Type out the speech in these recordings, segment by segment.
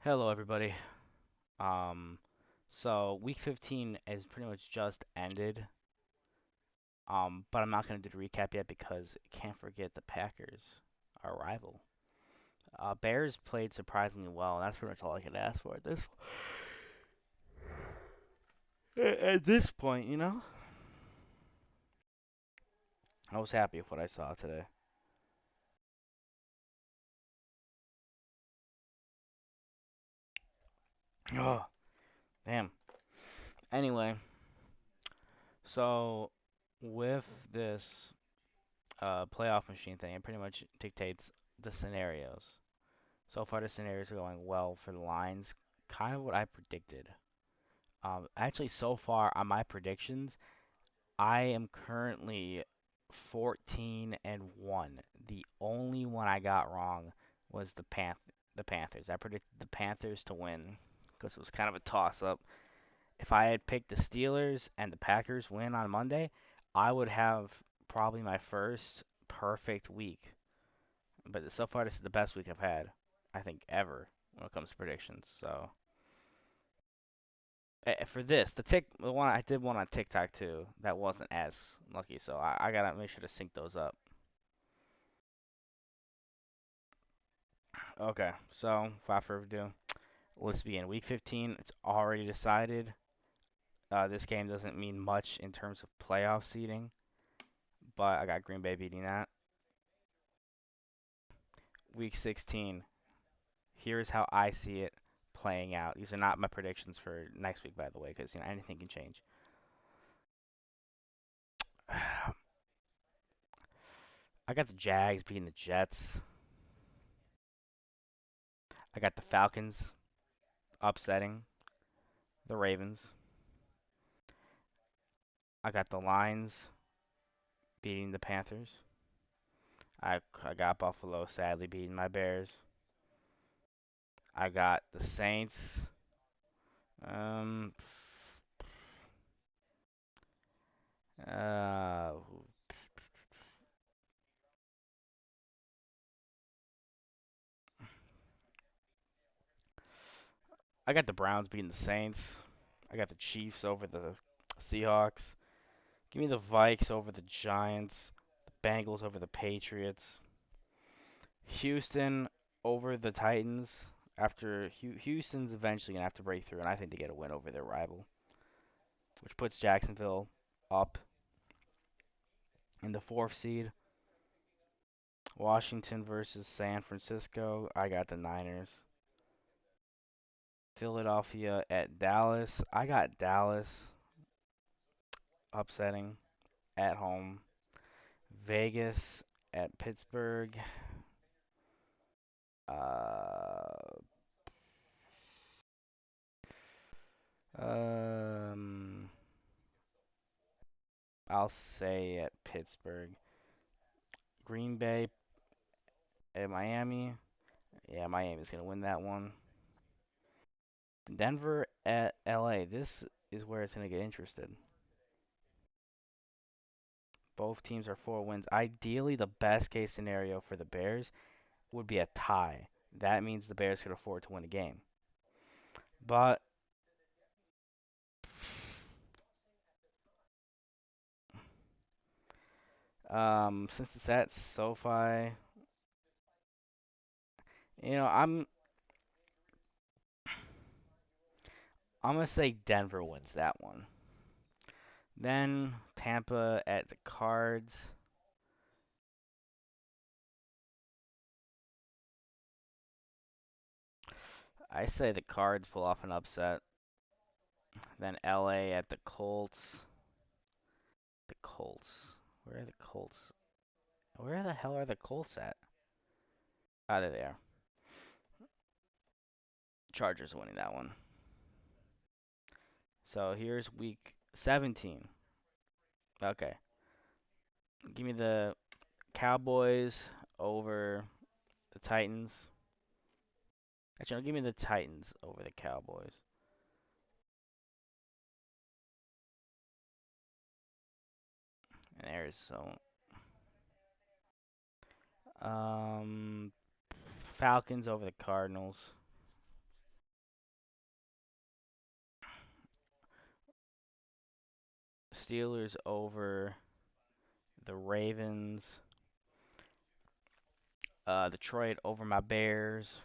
Hello, everybody. Um, so week 15 is pretty much just ended. But I'm not gonna do the recap yet because can't forget the Packers, our rival. Bears played surprisingly well, and that's pretty much all I could ask for at this point, you know. I was happy with what I saw today. Oh, damn. Anyway, so with this playoff machine thing, it pretty much dictates the scenarios. So far, the scenarios are going well for the Lions, kind of what I predicted. Actually, so far on my predictions, I am currently 14 and 1. The only one I got wrong was the Panthers. I predicted the Panthers to win because it was kind of a toss up. If I had picked the Steelers and the Packers win on Monday, I would have probably my first perfect week. But so far, this is the best week I've had, I think, ever when it comes to predictions. So for this, the one I did one on TikTok too, that wasn't as lucky. So I gotta make sure to sync those up. Okay, so without further ado, let's begin. Week 15, it's already decided. This game doesn't mean much in terms of playoff seeding, but I got Green Bay beating that. Week 16, here's how I see it playing out. These are not my predictions for next week, by the way, because anything can change. I got the Jags beating the Jets. I got the Falcons upsetting the Ravens. I got the Lions beating the Panthers. I got Buffalo sadly beating my Bears. I got the Saints. Um, uh, I got the Browns beating the Saints. I got the Chiefs over the Seahawks. Give me the Vikes over the Giants. The Bengals over the Patriots. Houston over the Titans. After Houston's eventually gonna have to break through, and I think they get a win over their rival, which puts Jacksonville up in the fourth seed. Washington versus San Francisco. I got the Niners. Philadelphia at Dallas. I got Dallas upsetting at home. Vegas at Pittsburgh. Uh, um, I'll say at Pittsburgh. Green Bay at Miami. Yeah, Miami's gonna win that one. Denver at LA. This is where it's gonna get interested. Both teams are 4 wins. Ideally, the best case scenario for the Bears would be a tie. That means the Bears could afford to win a game. But since it's at SoFi, you know, I'm gonna say Denver wins that one. Then Tampa at the Cards. I say the Cards pull off an upset. Then LA at the Colts. The Colts. Where are the Colts? Where the hell are the Colts at? Ah, there they are. Chargers winning that one. So here's week 17. Okay. Give me the Cowboys over the Titans. Actually, no, give me the Titans over the Cowboys. And Arizona. Um, Falcons over the Cardinals. Steelers over the Ravens. Detroit over my Bears.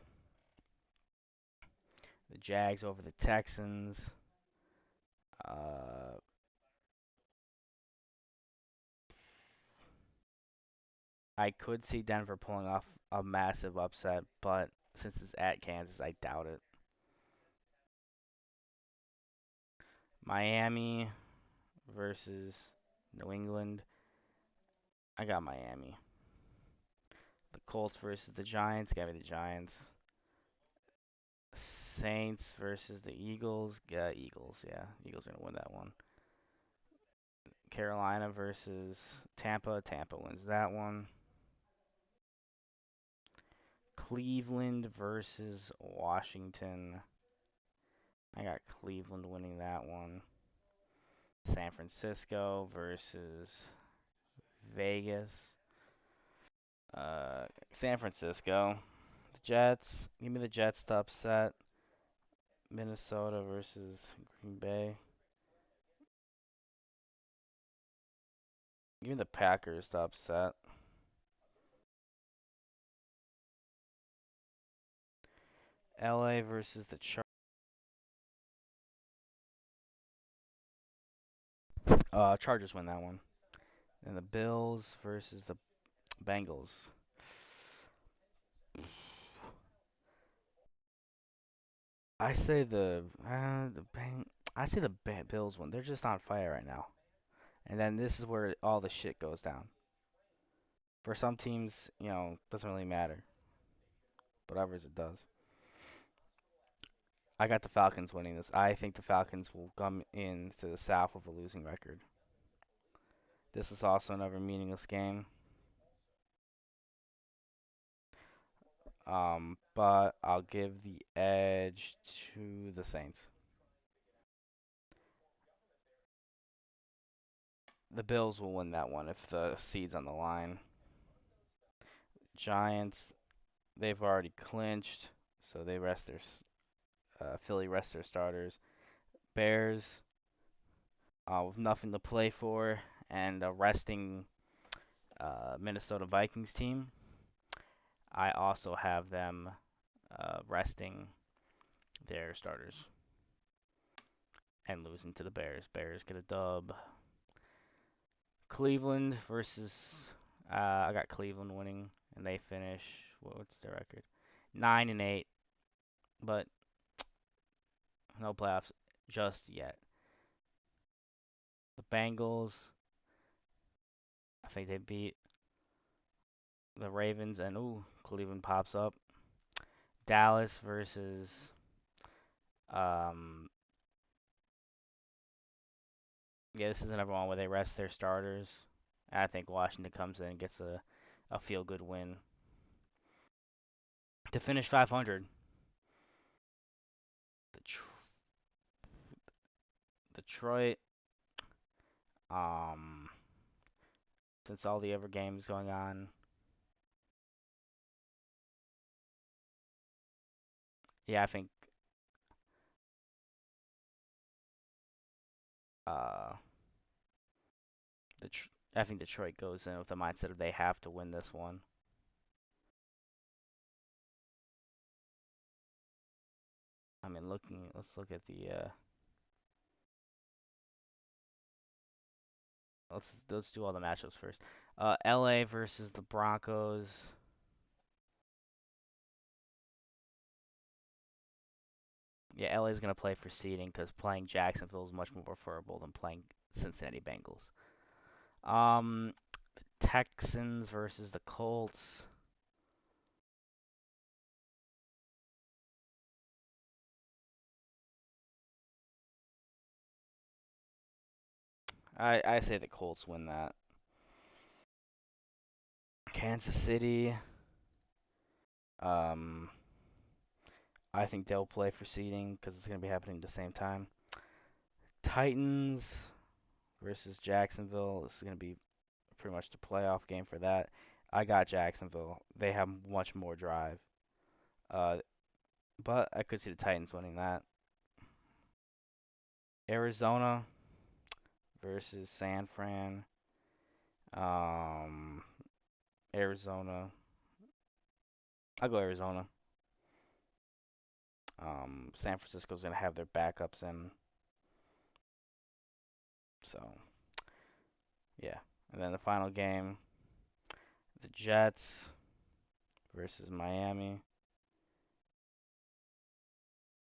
The Jags over the Texans. Uh, I could see Denver pulling off a massive upset, but since it's at Kansas, I doubt it. Miami versus New England. I got Miami. The Colts versus the Giants. Got me the Giants. Saints versus the Eagles. Eagles. Yeah, Eagles are gonna win that one. Carolina versus Tampa. Tampa wins that one. Cleveland versus Washington. I got Cleveland winning that one. San Francisco versus Vegas. San Francisco. The Jets. Give me the Jets to upset. Minnesota versus Green Bay. Give me the Packers to upset. LA versus the Chargers win that one. And the Bills versus the Bengals. I say I say the Bills win. They're just on fire right now. And then this is where all the shit goes down. For some teams, doesn't really matter. But others it does. I got the Falcons winning this. I think the Falcons will come into the South with a losing record. This was also another meaningless game. But I'll give the edge to the Saints. The Bills will win that one if the seed's on the line. Giants, they've already clinched, so they rest their Philly rest their starters. Bears, with nothing to play for, and a resting Minnesota Vikings team. I also have them resting their starters and losing to the Bears. Bears get a dub. Cleveland versus I got Cleveland winning, and they finish. What's their record? 9-8, but no playoffs just yet. The Bengals, I think they beat the Ravens, and Cleveland pops up. Dallas versus um, yeah, this is another one where they rest their starters. I think Washington comes in and gets a feel good win to finish 500. Detroit, um, since all the other games going on, yeah, I think uh, I think Detroit goes in with the mindset of they have to win this one. I mean, let's look at the let's do all the matchups first. LA versus the Broncos. Yeah, LA is gonna play for seeding because playing Jacksonville is much more preferable than playing Cincinnati Bengals. Um, Texans versus the Colts. I say the Colts win that. Kansas City. Um, I think they'll play for seeding because it's gonna be happening at the same time. Titans versus Jacksonville. This is gonna be pretty much the playoff game for that. I got Jacksonville. They have much more drive. Uh, but I could see the Titans winning that. Arizona versus San Fran. Um, Arizona. I'll go Arizona. San Francisco's gonna have their backups in, so yeah. And then the final game, the Jets versus Miami.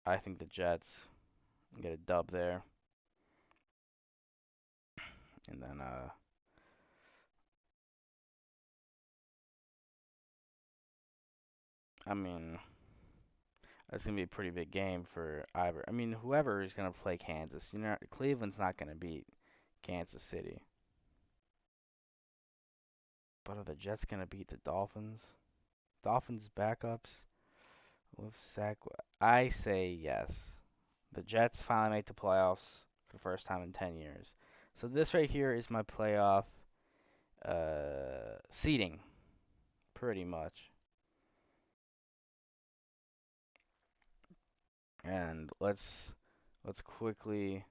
I think the Jets get a dub there, and then I mean, that's gonna be a pretty big game for either. I mean, whoever is gonna play Kansas, Cleveland's not gonna beat Kansas City, but are the Jets gonna beat the Dolphins? Dolphins backups with Sack. I say yes. The Jets finally make the playoffs for the first time in 10 years. So this right here is my playoff seeding, pretty much. And let's quickly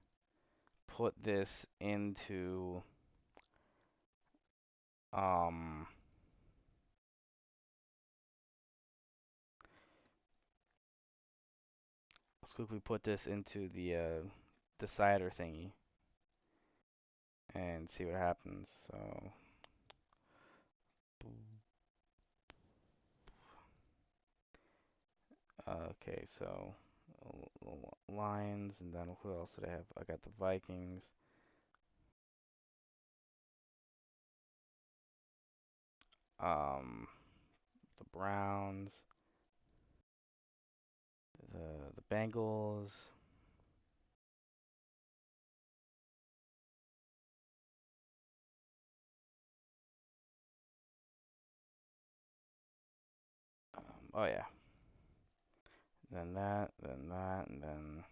put this into um let's quickly put this into the decider thingy and see what happens. So okay, so Lions, and then who else did I have? I got the Vikings, um, the Browns, the Bengals. Oh yeah, then that, and then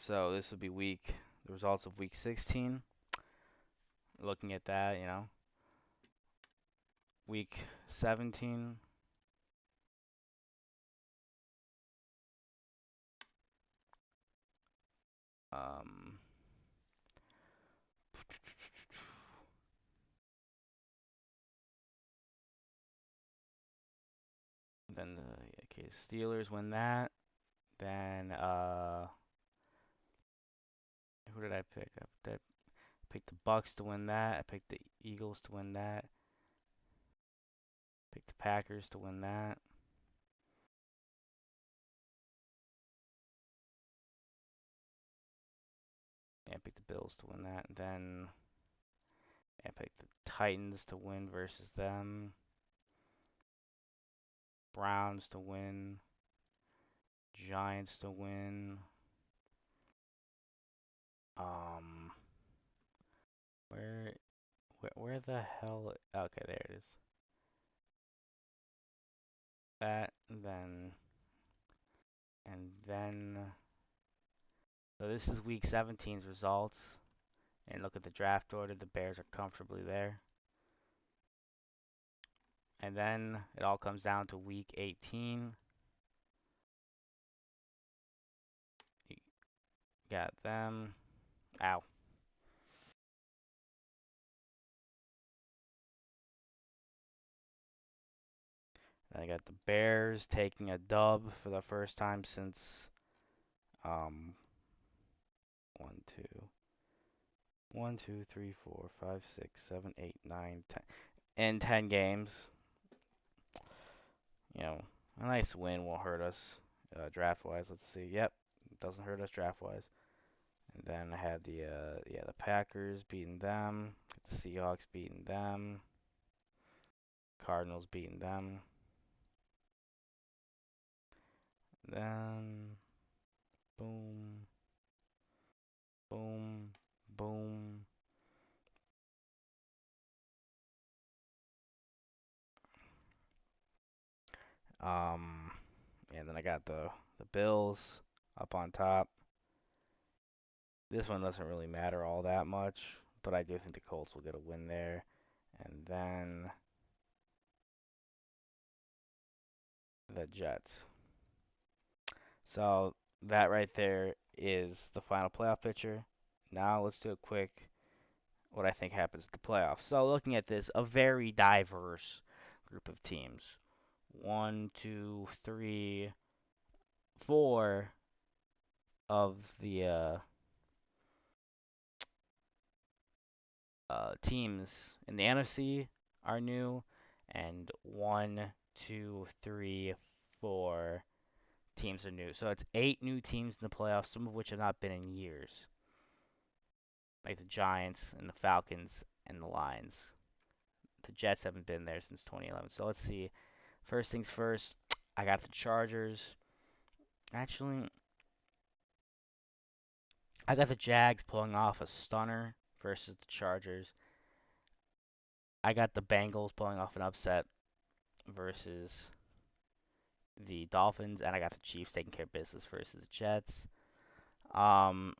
so this would be the results of week 16. Looking at that, week 17. Um, then okay, Steelers win that. Then who did I pick? Picked the Bucks to win that. I picked the Eagles to win that. Picked the Packers to win that. Yeah, I picked the Bills to win that. And then I picked the Titans to win versus them. Browns to win. Giants to win. Um, where, where the hell? Okay, there it is. That, and then. So this is week 17's results. And look at the draft order. The Bears are comfortably there. And then it all comes down to week 18. You got them. Ow. I got the Bears taking a dub for the first time since um 1, 2, 3, 4, 5, 6, 7, 8, 9, 10. In 10 games, a nice win won't hurt us draft wise. Let's see. Yep, doesn't hurt us draft wise. And then I had the Packers beating them, the Seahawks beating them, Cardinals beating them. Then boom, boom, boom. Um, and then I got the Bills up on top. This one doesn't really matter all that much, but I do think the Colts will get a win there. And then the Jets. So that right there is the final playoff picture. Now let's do a quick what I think happens at the playoffs. So looking at this, a very diverse group of teams. One, two, three, four of the teams in the NFC are new, and one, two, three, four teams are new. So it's 8 new teams in the playoffs, some of which have not been in years, like the Giants and the Falcons and the Lions. The Jets haven't been there since 2011. So let's see. First things first, I got the Chargers. Actually, I got the Jags pulling off a stunner versus the Chargers. I got the Bengals pulling off an upset versus the Dolphins, and I got the Chiefs taking care of business versus the Jets. Um,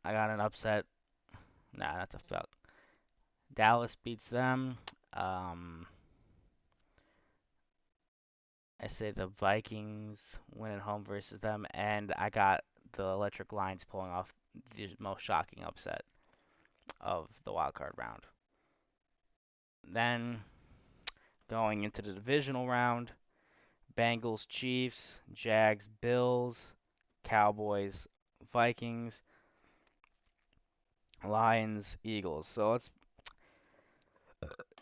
I got an upset. Nah, that's a fuck. Dallas beats them. Um, I say the Vikings win at home versus them, and I got the Electric Lions pulling off the most shocking upset of the wild card round. Then going into the divisional round, Bengals, Chiefs, Jags, Bills, Cowboys, Vikings, Lions, Eagles. So let's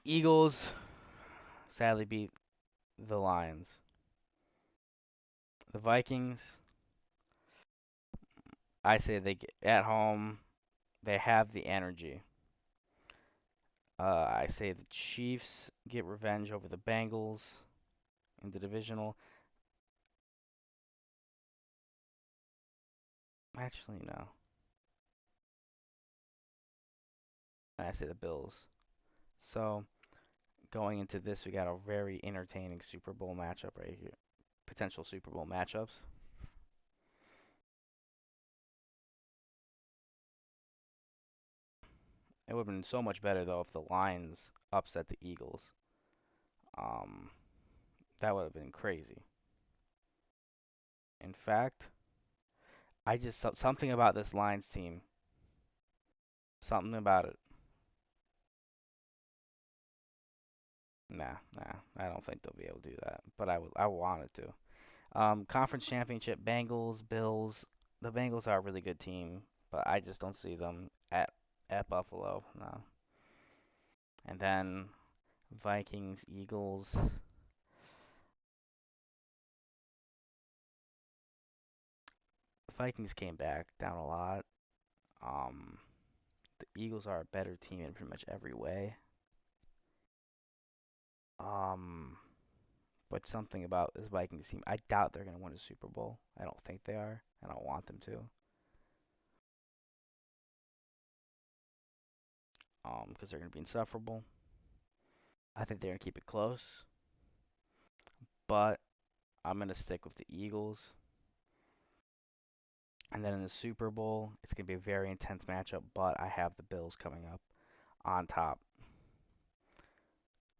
Eagles sadly beat the Lions. The Vikings, I say they get at home. They have the energy. I say the Chiefs get revenge over the Bengals in the divisional. Actually, no. I say the Bills. So going into this, we got a very entertaining Super Bowl matchup right here. Potential Super Bowl matchups. It would have been so much better though if the Lions upset the Eagles. Um, that would have been crazy. In fact, I just something about this Lions team. Something about it. Nah. I don't think they'll be able to do that. But I wanted to. Conference championship, Bengals, Bills. The Bengals are a really good team, but I just don't see them at Buffalo. No. And then Vikings, Eagles. The Vikings came back down a lot. Um, the Eagles are a better team in pretty much every way. Um, but something about this Vikings team, I doubt they're gonna win a Super Bowl. I don't think they are. I don't want them to. Because they're gonna be insufferable. I think they're gonna keep it close, but I'm gonna stick with the Eagles. And then in the Super Bowl, it's gonna be a very intense matchup, but I have the Bills coming up on top.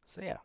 So yeah,